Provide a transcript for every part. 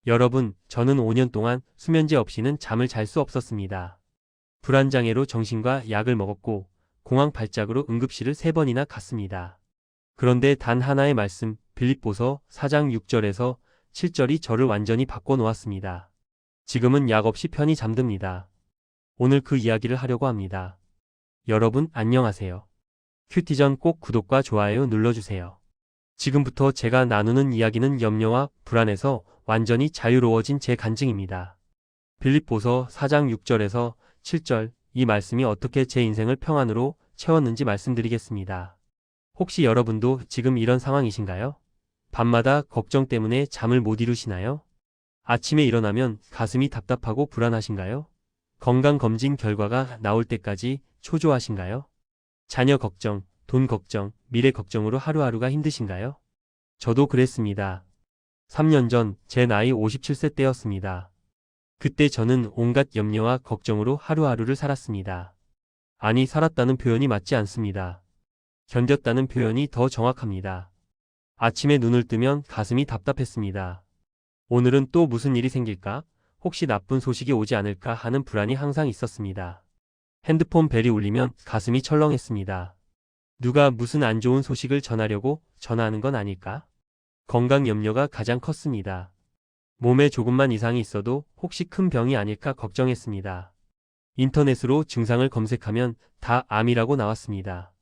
여러분, 저는 5년 동안 수면제 없이는 잠을 잘 수 없었습니다. 불안장애로 정신과 약을 먹었고 공황 발작으로 응급실을 3번이나 갔습니다. 그런데 단 하나의 말씀, 빌립보서 4장 6절에서 7절이 저를 완전히 바꿔놓았습니다. 지금은 약 없이 편히 잠듭니다. 오늘 그 이야기를 하려고 합니다. 여러분 안녕하세요. 큐티 전 꼭 구독과 좋아요 눌러주세요. 지금부터 제가 나누는 이야기는 염려와 불안에서 완전히 자유로워진 제 간증입니다. 빌립보서 4장 6절에서 7절, 이 말씀이 어떻게 제 인생을 평안으로 채웠는지 말씀드리겠습니다. 혹시 여러분도 지금 이런 상황이신가요? 밤마다 걱정 때문에 잠을 못 이루시나요? 아침에 일어나면 가슴이 답답하고 불안하신가요? 건강검진 결과가 나올 때까지 초조하신가요? 자녀 걱정, 돈 걱정, 미래 걱정으로 하루하루가 힘드신가요? 저도 그랬습니다. 3년 전 제 나이 57세 때였습니다. 그때 저는 온갖 염려와 걱정으로 하루하루를 살았습니다. 아니, 살았다는 표현이 맞지 않습니다. 견뎠다는 표현이 더 정확합니다. 아침에 눈을 뜨면 가슴이 답답했습니다. 오늘은 또 무슨 일이 생길까? 혹시 나쁜 소식이 오지 않을까 하는 불안이 항상 있었습니다. 핸드폰 벨이 울리면 가슴이 철렁했습니다. 누가 무슨 안 좋은 소식을 전하려고 전화하는 건 아닐까? 건강 염려가 가장 컸습니다. 몸에 조금만 이상이 있어도 혹시 큰 병이 아닐까 걱정했습니다. 인터넷으로 증상을 검색하면 다 암이라고 나왔습니다.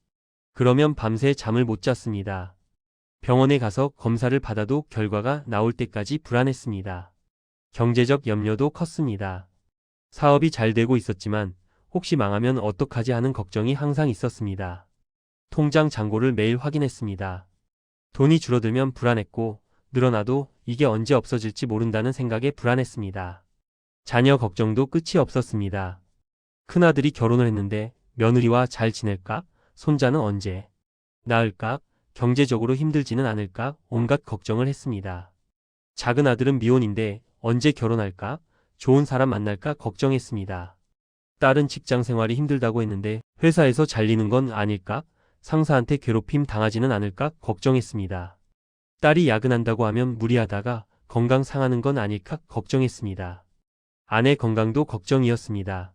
그러면 밤새 잠을 못 잤습니다. 병원에 가서 검사를 받아도 결과가 나올 때까지 불안했습니다. 경제적 염려도 컸습니다. 사업이 잘 되고 있었지만 혹시 망하면 어떡하지 하는 걱정이 항상 있었습니다. 통장 잔고를 매일 확인했습니다. 돈이 줄어들면 불안했고 늘어나도 이게 언제 없어질지 모른다는 생각에 불안했습니다. 자녀 걱정도 끝이 없었습니다. 큰아들이 결혼을 했는데 며느리와 잘 지낼까? 손자는 언제 낳을까? 경제적으로 힘들지는 않을까? 온갖 걱정을 했습니다. 작은 아들은 미혼인데 언제 결혼할까? 좋은 사람 만날까? 걱정했습니다. 딸은 직장 생활이 힘들다고 했는데 회사에서 잘리는 건 아닐까? 상사한테 괴롭힘 당하지는 않을까? 걱정했습니다. 딸이 야근한다고 하면 무리하다가 건강 상하는 건 아닐까? 걱정했습니다. 아내 건강도 걱정이었습니다.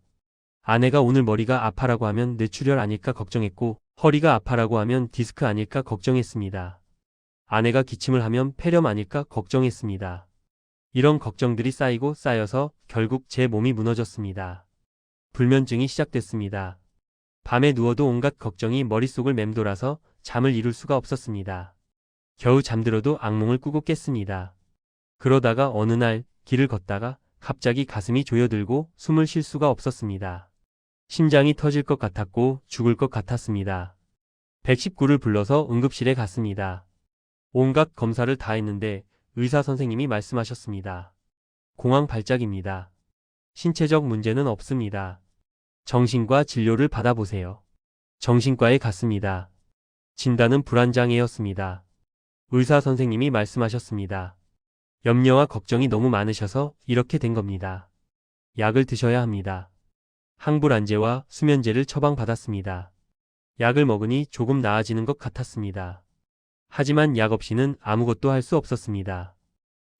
아내가 오늘 머리가 아파라고 하면 뇌출혈 아닐까 걱정했고 허리가 아파라고 하면 디스크 아닐까 걱정했습니다. 아내가 기침을 하면 폐렴 아닐까 걱정했습니다. 이런 걱정들이 쌓이고 쌓여서 결국 제 몸이 무너졌습니다. 불면증이 시작됐습니다. 밤에 누워도 온갖 걱정이 머릿속을 맴돌아서 잠을 이룰 수가 없었습니다. 겨우 잠들어도 악몽을 꾸고 깼습니다. 그러다가 어느 날 길을 걷다가 갑자기 가슴이 조여들고 숨을 쉴 수가 없었습니다. 심장이 터질 것 같았고 죽을 것 같았습니다. 119를 불러서 응급실에 갔습니다. 온갖 검사를 다 했는데 의사 선생님이 말씀하셨습니다. 공황 발작입니다. 신체적 문제는 없습니다. 정신과 진료를 받아보세요. 정신과에 갔습니다. 진단은 불안장애였습니다. 의사 선생님이 말씀하셨습니다. 염려와 걱정이 너무 많으셔서 이렇게 된 겁니다. 약을 드셔야 합니다. 항불안제와 수면제를 처방받았습니다. 약을 먹으니 조금 나아지는 것 같았습니다. 하지만 약 없이는 아무것도 할 수 없었습니다.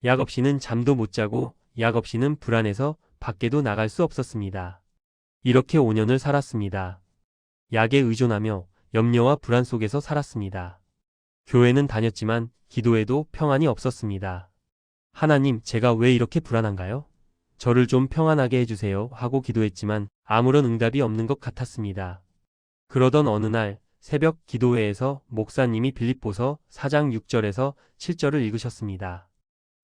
약 없이는 잠도 못 자고 약 없이는 불안해서 밖에도 나갈 수 없었습니다. 이렇게 5년을 살았습니다. 약에 의존하며 염려와 불안 속에서 살았습니다. 교회는 다녔지만 기도에도 평안이 없었습니다. 하나님, 제가 왜 이렇게 불안한가요? 저를 좀 평안하게 해주세요 하고 기도했지만 아무런 응답이 없는 것 같았습니다. 그러던 어느 날 새벽 기도회에서 목사님이 빌립보서 4장 6절에서 7절을 읽으셨습니다.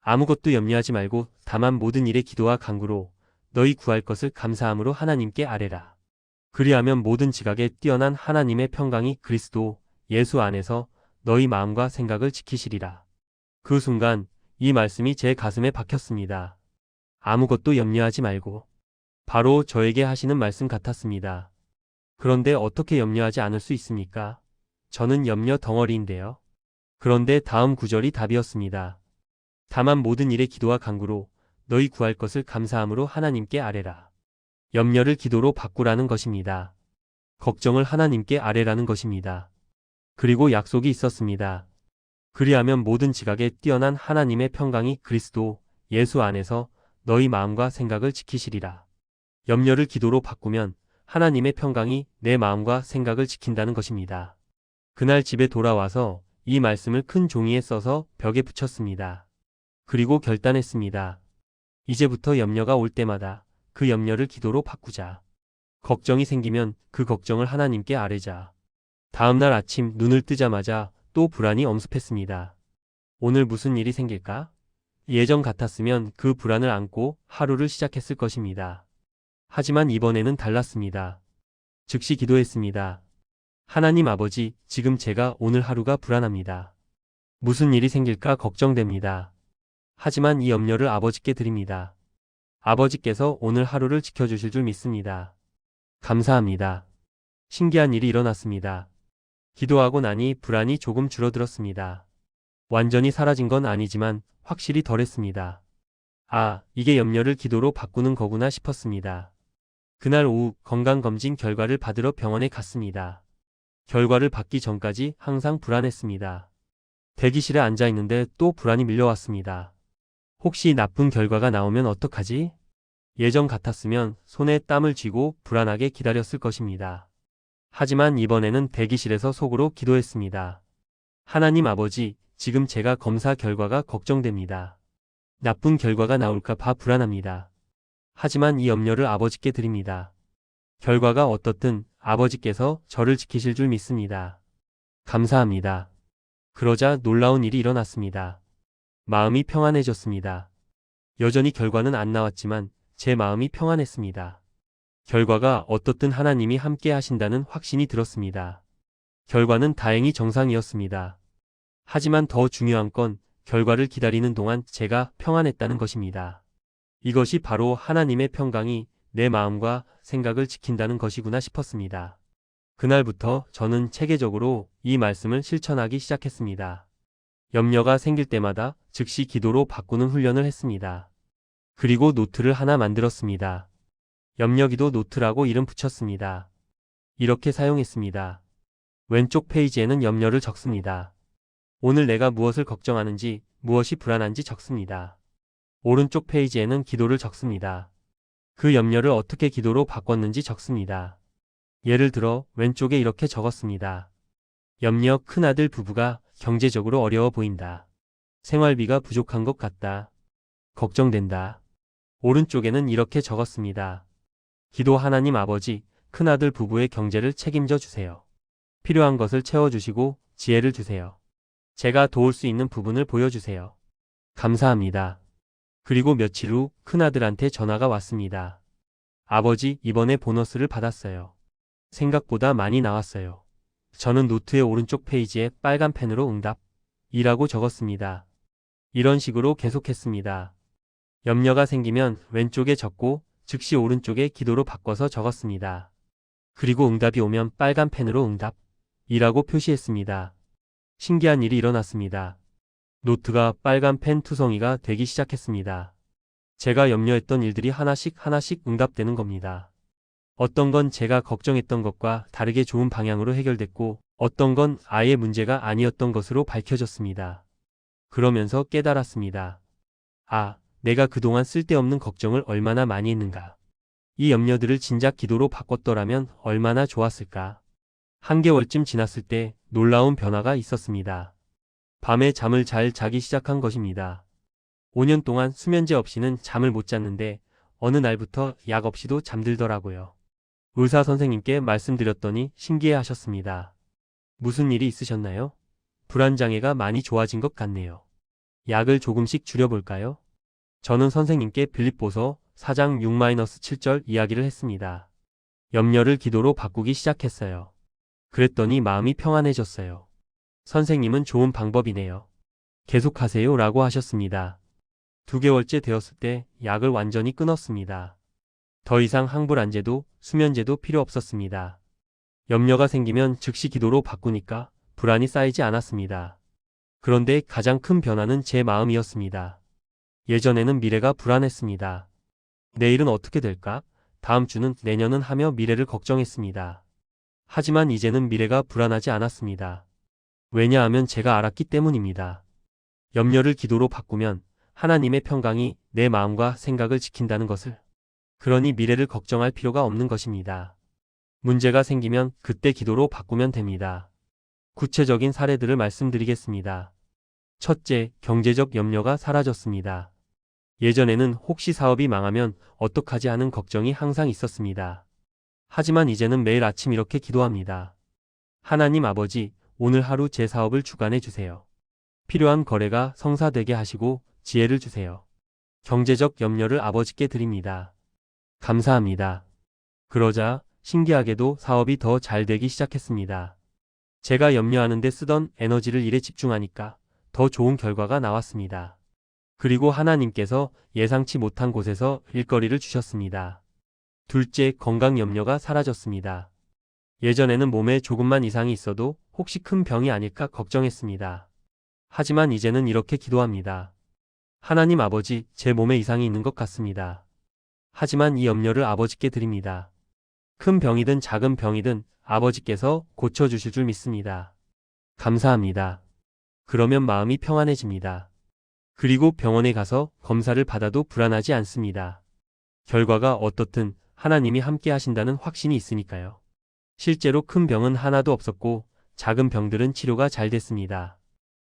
아무것도 염려하지 말고 다만 모든 일에 기도와 간구로 너희 구할 것을 감사함으로 하나님께 아뢰라. 그리하면 모든 지각에 뛰어난 하나님의 평강이 그리스도 예수 안에서 너희 마음과 생각을 지키시리라. 그 순간 이 말씀이 제 가슴에 박혔습니다. 아무것도 염려하지 말고. 바로 저에게 하시는 말씀 같았습니다. 그런데 어떻게 염려하지 않을 수 있습니까? 저는 염려 덩어리인데요. 그런데 다음 구절이 답이었습니다. 다만 모든 일에 기도와 간구로 너희 구할 것을 감사함으로 하나님께 아뢰라. 염려를 기도로 바꾸라는 것입니다. 걱정을 하나님께 아뢰라는 것입니다. 그리고 약속이 있었습니다. 그리하면 모든 지각에 뛰어난 하나님의 평강이 그리스도 예수 안에서 너희 마음과 생각을 지키시리라. 염려를 기도로 바꾸면 하나님의 평강이 내 마음과 생각을 지킨다는 것입니다. 그날 집에 돌아와서 이 말씀을 큰 종이에 써서 벽에 붙였습니다. 그리고 결단했습니다. 이제부터 염려가 올 때마다 그 염려를 기도로 바꾸자. 걱정이 생기면 그 걱정을 하나님께 아뢰자. 다음날 아침 눈을 뜨자마자 또 불안이 엄습했습니다. 오늘 무슨 일이 생길까? 예전 같았으면 그 불안을 안고 하루를 시작했을 것입니다. 하지만 이번에는 달랐습니다. 즉시 기도했습니다. 하나님 아버지, 지금 제가 오늘 하루가 불안합니다. 무슨 일이 생길까 걱정됩니다. 하지만 이 염려를 아버지께 드립니다. 아버지께서 오늘 하루를 지켜주실 줄 믿습니다. 감사합니다. 신기한 일이 일어났습니다. 기도하고 나니 불안이 조금 줄어들었습니다. 완전히 사라진 건 아니지만 확실히 덜했습니다. 아, 이게 염려를 기도로 바꾸는 거구나 싶었습니다. 그날 오후 건강검진 결과를 받으러 병원에 갔습니다. 결과를 받기 전까지 항상 불안했습니다. 대기실에 앉아 있는데 또 불안이 밀려왔습니다. 혹시 나쁜 결과가 나오면 어떡하지? 예전 같았으면 손에 땀을 쥐고 불안하게 기다렸을 것입니다. 하지만 이번에는 대기실에서 속으로 기도했습니다. 하나님 아버지, 지금 제가 검사 결과가 걱정됩니다. 나쁜 결과가 나올까 봐 불안합니다. 하지만 이 염려를 아버지께 드립니다. 결과가 어떻든 아버지께서 저를 지키실 줄 믿습니다. 감사합니다. 그러자 놀라운 일이 일어났습니다. 마음이 평안해졌습니다. 여전히 결과는 안 나왔지만 제 마음이 평안했습니다. 결과가 어떻든 하나님이 함께 하신다는 확신이 들었습니다. 결과는 다행히 정상이었습니다. 하지만 더 중요한 건 결과를 기다리는 동안 제가 평안했다는 것입니다. 이것이 바로 하나님의 평강이 내 마음과 생각을 지킨다는 것이구나 싶었습니다. 그날부터 저는 체계적으로 이 말씀을 실천하기 시작했습니다. 염려가 생길 때마다 즉시 기도로 바꾸는 훈련을 했습니다. 그리고 노트를 하나 만들었습니다. 염려기도 노트라고 이름 붙였습니다. 이렇게 사용했습니다. 왼쪽 페이지에는 염려를 적습니다. 오늘 내가 무엇을 걱정하는지, 무엇이 불안한지 적습니다. 오른쪽 페이지에는 기도를 적습니다. 그 염려를 어떻게 기도로 바꿨는지 적습니다. 예를 들어 왼쪽에 이렇게 적었습니다. 염려 큰아들 부부가 경제적으로 어려워 보인다. 생활비가 부족한 것 같다. 걱정된다. 오른쪽에는 이렇게 적었습니다. 기도 하나님 아버지, 큰아들 부부의 경제를 책임져 주세요. 필요한 것을 채워주시고 지혜를 주세요. 제가 도울 수 있는 부분을 보여주세요. 감사합니다. 그리고 며칠 후 큰아들한테 전화가 왔습니다. 아버지, 이번에 보너스를 받았어요. 생각보다 많이 나왔어요. 저는 노트의 오른쪽 페이지에 빨간 펜으로 응답이라고 적었습니다. 이런 식으로 계속했습니다. 염려가 생기면 왼쪽에 적고 즉시 오른쪽에 기도로 바꿔서 적었습니다. 그리고 응답이 오면 빨간 펜으로 응답이라고 표시했습니다. 신기한 일이 일어났습니다. 노트가 빨간 펜 투성이가 되기 시작했습니다. 제가 염려했던 일들이 하나씩 응답되는 겁니다. 어떤 건 제가 걱정했던 것과 다르게 좋은 방향으로 해결됐고, 어떤 건 아예 문제가 아니었던 것으로 밝혀졌습니다. 그러면서 깨달았습니다. 아, 내가 그동안 쓸데없는 걱정을 얼마나 많이 했는가. 이 염려들을 진작 기도로 바꿨더라면 얼마나 좋았을까. 한 개월쯤 지났을 때 놀라운 변화가 있었습니다. 밤에 잠을 잘 자기 시작한 것입니다. 5년 동안 수면제 없이는 잠을 못 잤는데 어느 날부터 약 없이도 잠들더라고요. 의사 선생님께 말씀드렸더니 신기해 하셨습니다. 무슨 일이 있으셨나요? 불안장애가 많이 좋아진 것 같네요. 약을 조금씩 줄여볼까요? 저는 선생님께 빌립보서 4장 6-7절 이야기를 했습니다. 염려를 기도로 바꾸기 시작했어요. 그랬더니 마음이 평안해졌어요. 선생님은 좋은 방법이네요. 계속하세요 라고 하셨습니다. 2개월째 되었을 때 약을 완전히 끊었습니다. 더 이상 항불안제도 수면제도 필요 없었습니다. 염려가 생기면 즉시 기도로 바꾸니까 불안이 쌓이지 않았습니다. 그런데 가장 큰 변화는 제 마음이었습니다. 예전에는 미래가 불안했습니다. 내일은 어떻게 될까? 다음 주는 내년은 하며 미래를 걱정했습니다. 하지만 이제는 미래가 불안하지 않았습니다. 왜냐하면 제가 알았기 때문입니다. 염려를 기도로 바꾸면 하나님의 평강이 내 마음과 생각을 지킨다는 것을. 그러니 미래를 걱정할 필요가 없는 것입니다. 문제가 생기면 그때 기도로 바꾸면 됩니다. 구체적인 사례들을 말씀드리겠습니다. 첫째, 경제적 염려가 사라졌습니다. 예전에는 혹시 사업이 망하면 어떡하지 하는 걱정이 항상 있었습니다. 하지만 이제는 매일 아침 이렇게 기도합니다. 하나님 아버지, 오늘 하루 제 사업을 주관해 주세요. 필요한 거래가 성사되게 하시고 지혜를 주세요. 경제적 염려를 아버지께 드립니다. 감사합니다. 그러자 신기하게도 사업이 더 잘 되기 시작했습니다. 제가 염려하는 데 쓰던 에너지를 일에 집중하니까 더 좋은 결과가 나왔습니다. 그리고 하나님께서 예상치 못한 곳에서 일거리를 주셨습니다. 둘째, 건강 염려가 사라졌습니다. 예전에는 몸에 조금만 이상이 있어도 혹시 큰 병이 아닐까 걱정했습니다. 하지만 이제는 이렇게 기도합니다. 하나님 아버지, 제 몸에 이상이 있는 것 같습니다. 하지만 이 염려를 아버지께 드립니다. 큰 병이든 작은 병이든 아버지께서 고쳐주실 줄 믿습니다. 감사합니다. 그러면 마음이 평안해집니다. 그리고 병원에 가서 검사를 받아도 불안하지 않습니다. 결과가 어떻든 하나님이 함께 하신다는 확신이 있으니까요. 실제로 큰 병은 하나도 없었고 작은 병들은 치료가 잘 됐습니다.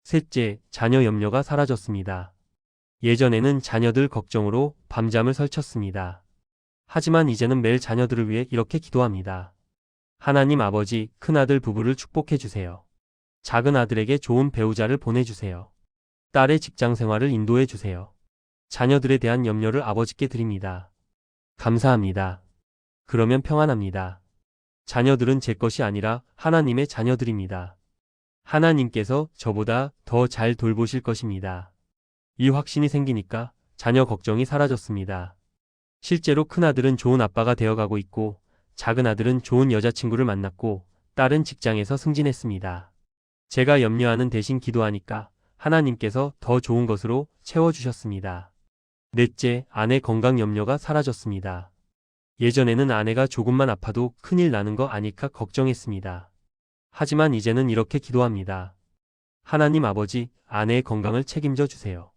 셋째, 자녀 염려가 사라졌습니다. 예전에는 자녀들 걱정으로 밤잠을 설쳤습니다. 하지만 이제는 매일 자녀들을 위해 이렇게 기도합니다. 하나님 아버지, 큰아들 부부를 축복해 주세요. 작은 아들에게 좋은 배우자를 보내주세요. 딸의 직장 생활을 인도해 주세요. 자녀들에 대한 염려를 아버지께 드립니다. 감사합니다. 그러면 평안합니다. 자녀들은 제 것이 아니라 하나님의 자녀들입니다. 하나님께서 저보다 더 잘 돌보실 것입니다. 이 확신이 생기니까 자녀 걱정이 사라졌습니다. 실제로 큰아들은 좋은 아빠가 되어가고 있고 작은 아들은 좋은 여자친구를 만났고 딸은 직장에서 승진했습니다. 제가 염려하는 대신 기도하니까 하나님께서 더 좋은 것으로 채워주셨습니다. 넷째, 아내 건강 염려가 사라졌습니다. 예전에는 아내가 조금만 아파도 큰일 나는 거 아닐까 걱정했습니다. 하지만 이제는 이렇게 기도합니다. 하나님 아버지, 아내의 건강을 책임져 주세요.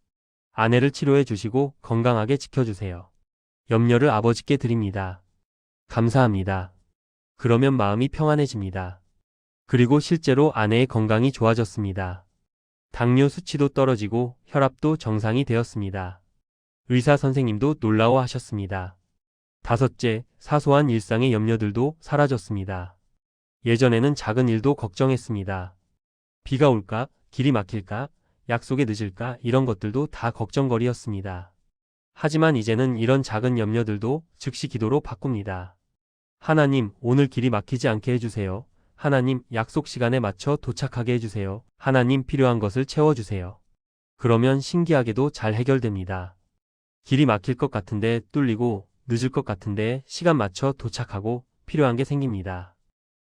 아내를 치료해 주시고 건강하게 지켜주세요. 염려를 아버지께 드립니다. 감사합니다. 그러면 마음이 평안해집니다. 그리고 실제로 아내의 건강이 좋아졌습니다. 당뇨 수치도 떨어지고 혈압도 정상이 되었습니다. 의사 선생님도 놀라워하셨습니다. 다섯째, 사소한 일상의 염려들도 사라졌습니다. 예전에는 작은 일도 걱정했습니다. 비가 올까? 길이 막힐까? 약속에 늦을까? 이런 것들도 다 걱정거리였습니다. 하지만 이제는 이런 작은 염려들도 즉시 기도로 바꿉니다. 하나님, 오늘 길이 막히지 않게 해주세요. 하나님, 약속 시간에 맞춰 도착하게 해주세요. 하나님, 필요한 것을 채워주세요. 그러면 신기하게도 잘 해결됩니다. 길이 막힐 것 같은데 뚫리고 늦을 것 같은데 시간 맞춰 도착하고 필요한 게 생깁니다.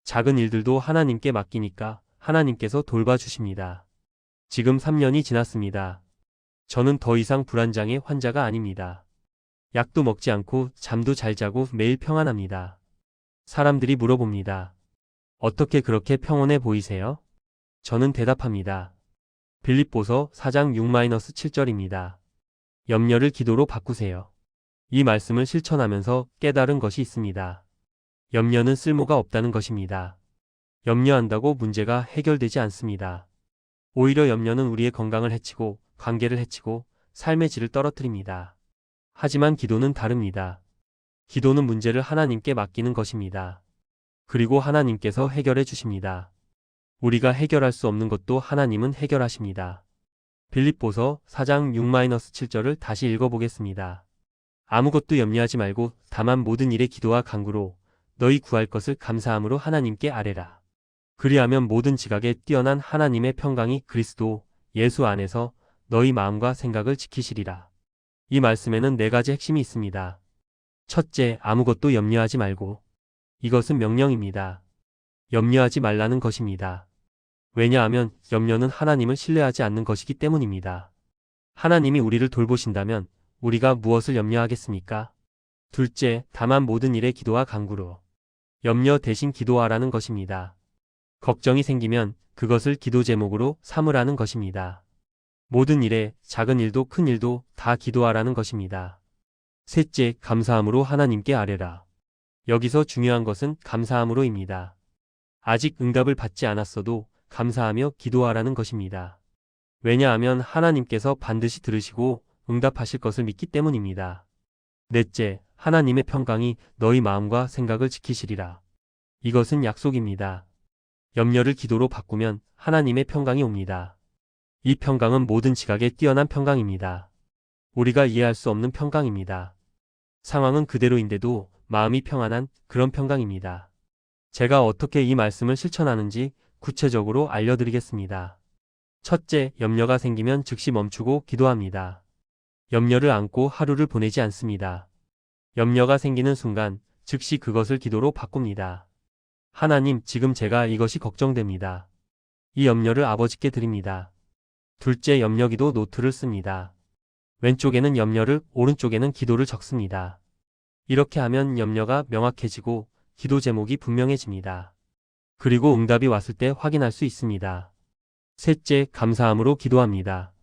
작은 일들도 하나님께 맡기니까 하나님께서 돌봐주십니다. 지금 3년이 지났습니다. 저는 더 이상 불안장애 환자가 아닙니다. 약도 먹지 않고 잠도 잘 자고 매일 평안합니다. 사람들이 물어봅니다. 어떻게 그렇게 평온해 보이세요? 저는 대답합니다. 빌립보서 4장 6-7절입니다. 염려를 기도로 바꾸세요. 이 말씀을 실천하면서 깨달은 것이 있습니다. 염려는 쓸모가 없다는 것입니다. 염려한다고 문제가 해결되지 않습니다. 오히려 염려는 우리의 건강을 해치고 관계를 해치고 삶의 질을 떨어뜨립니다. 하지만 기도는 다릅니다. 기도는 문제를 하나님께 맡기는 것입니다. 그리고 하나님께서 해결해 주십니다. 우리가 해결할 수 없는 것도 하나님은 해결하십니다. 빌립보서 4장 6-7절을 다시 읽어보겠습니다. 아무것도 염려하지 말고 다만 모든 일에 기도와 간구로 너희 구할 것을 감사함으로 하나님께 아뢰라. 그리하면 모든 지각에 뛰어난 하나님의 평강이 그리스도 예수 안에서 너희 마음과 생각을 지키시리라. 이 말씀에는 4가지 핵심이 있습니다. 첫째, 아무것도 염려하지 말고. 이것은 명령입니다. 염려하지 말라는 것입니다. 왜냐하면 염려는 하나님을 신뢰하지 않는 것이기 때문입니다. 하나님이 우리를 돌보신다면 우리가 무엇을 염려하겠습니까? 둘째, 다만 모든 일에 기도와 간구로. 염려 대신 기도하라는 것입니다. 걱정이 생기면 그것을 기도 제목으로 삼으라는 것입니다. 모든 일에 작은 일도 큰 일도 다 기도하라는 것입니다. 셋째, 감사함으로 하나님께 아뢰라. 여기서 중요한 것은 감사함으로입니다. 아직 응답을 받지 않았어도 감사하며 기도하라는 것입니다. 왜냐하면 하나님께서 반드시 들으시고 응답하실 것을 믿기 때문입니다. 넷째, 하나님의 평강이 너희 마음과 생각을 지키시리라. 이것은 약속입니다. 염려를 기도로 바꾸면 하나님의 평강이 옵니다. 이 평강은 모든 지각에 뛰어난 평강입니다. 우리가 이해할 수 없는 평강입니다. 상황은 그대로인데도 마음이 평안한 그런 평강입니다. 제가 어떻게 이 말씀을 실천하는지 구체적으로 알려드리겠습니다. 첫째, 염려가 생기면 즉시 멈추고 기도합니다. 염려를 안고 하루를 보내지 않습니다. 염려가 생기는 순간 즉시 그것을 기도로 바꿉니다. 하나님, 지금 제가 이것이 걱정됩니다. 이 염려를 아버지께 드립니다. 둘째, 염려기도 노트를 씁니다. 왼쪽에는 염려를, 오른쪽에는 기도를 적습니다. 이렇게 하면 염려가 명확해지고 기도 제목이 분명해집니다. 그리고 응답이 왔을 때 확인할 수 있습니다. 셋째, 감사함으로 기도합니다.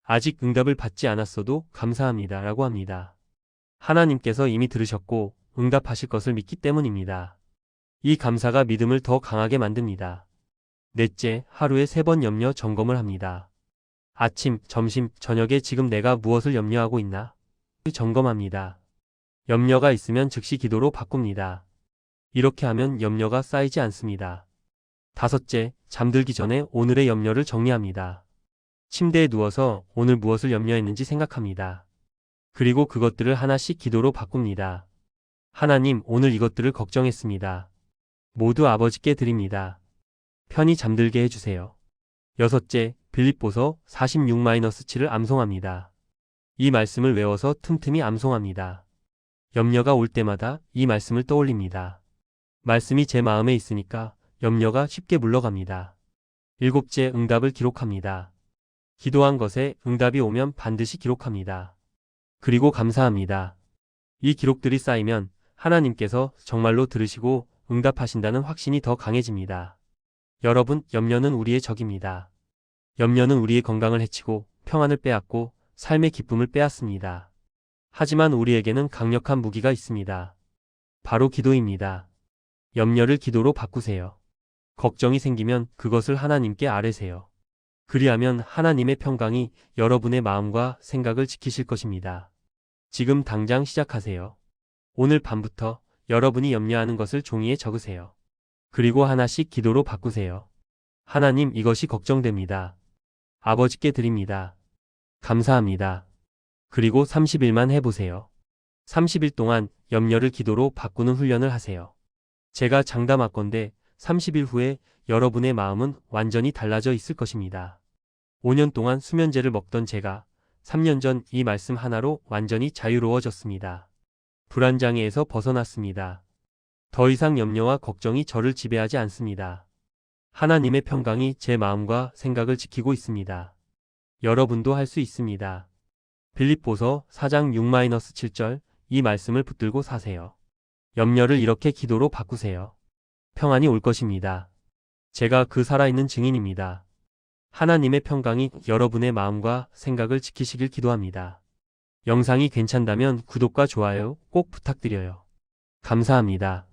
아직 응답을 받지 않았어도 감사합니다 라고 합니다. 하나님께서 이미 들으셨고 응답하실 것을 믿기 때문입니다. 이 감사가 믿음을 더 강하게 만듭니다. 넷째, 하루에 3번 염려 점검을 합니다. 아침, 점심, 저녁에 지금 내가 무엇을 염려하고 있나? 점검합니다. 염려가 있으면 즉시 기도로 바꿉니다. 이렇게 하면 염려가 쌓이지 않습니다. 다섯째, 잠들기 전에 오늘의 염려를 정리합니다. 침대에 누워서 오늘 무엇을 염려했는지 생각합니다. 그리고 그것들을 하나씩 기도로 바꿉니다. 하나님, 오늘 이것들을 걱정했습니다. 모두 아버지께 드립니다. 편히 잠들게 해주세요. 여섯째, 빌립보서 46-7을 암송합니다. 이 말씀을 외워서 틈틈이 암송합니다. 염려가 올 때마다 이 말씀을 떠올립니다. 말씀이 제 마음에 있으니까 염려가 쉽게 물러갑니다. 일곱째, 응답을 기록합니다. 기도한 것에 응답이 오면 반드시 기록합니다. 그리고 감사합니다. 이 기록들이 쌓이면 하나님께서 정말로 들으시고 응답하신다는 확신이 더 강해집니다. 여러분, 염려는 우리의 적입니다. 염려는 우리의 건강을 해치고 평안을 빼앗고 삶의 기쁨을 빼앗습니다. 하지만 우리에게는 강력한 무기가 있습니다. 바로 기도입니다. 염려를 기도로 바꾸세요. 걱정이 생기면 그것을 하나님께 아뢰세요. 그리하면 하나님의 평강이 여러분의 마음과 생각을 지키실 것입니다. 지금 당장 시작하세요. 오늘 밤부터 여러분이 염려하는 것을 종이에 적으세요. 그리고 하나씩 기도로 바꾸세요. 하나님, 이것이 걱정됩니다. 아버지께 드립니다. 감사합니다. 그리고 30일만 해보세요. 30일 동안 염려를 기도로 바꾸는 훈련을 하세요. 제가 장담하건대 30일 후에 여러분의 마음은 완전히 달라져 있을 것입니다. 5년 동안 수면제를 먹던 제가 3년 전 이 말씀 하나로 완전히 자유로워졌습니다. 불안장애에서 벗어났습니다. 더 이상 염려와 걱정이 저를 지배하지 않습니다. 하나님의 평강이 제 마음과 생각을 지키고 있습니다. 여러분도 할 수 있습니다. 빌립보서 4장 6-7절 이 말씀을 붙들고 사세요. 염려를 이렇게 기도로 바꾸세요. 평안이 올 것입니다. 제가 그 살아있는 증인입니다. 하나님의 평강이 여러분의 마음과 생각을 지키시길 기도합니다. 영상이 괜찮다면 구독과 좋아요 꼭 부탁드려요. 감사합니다.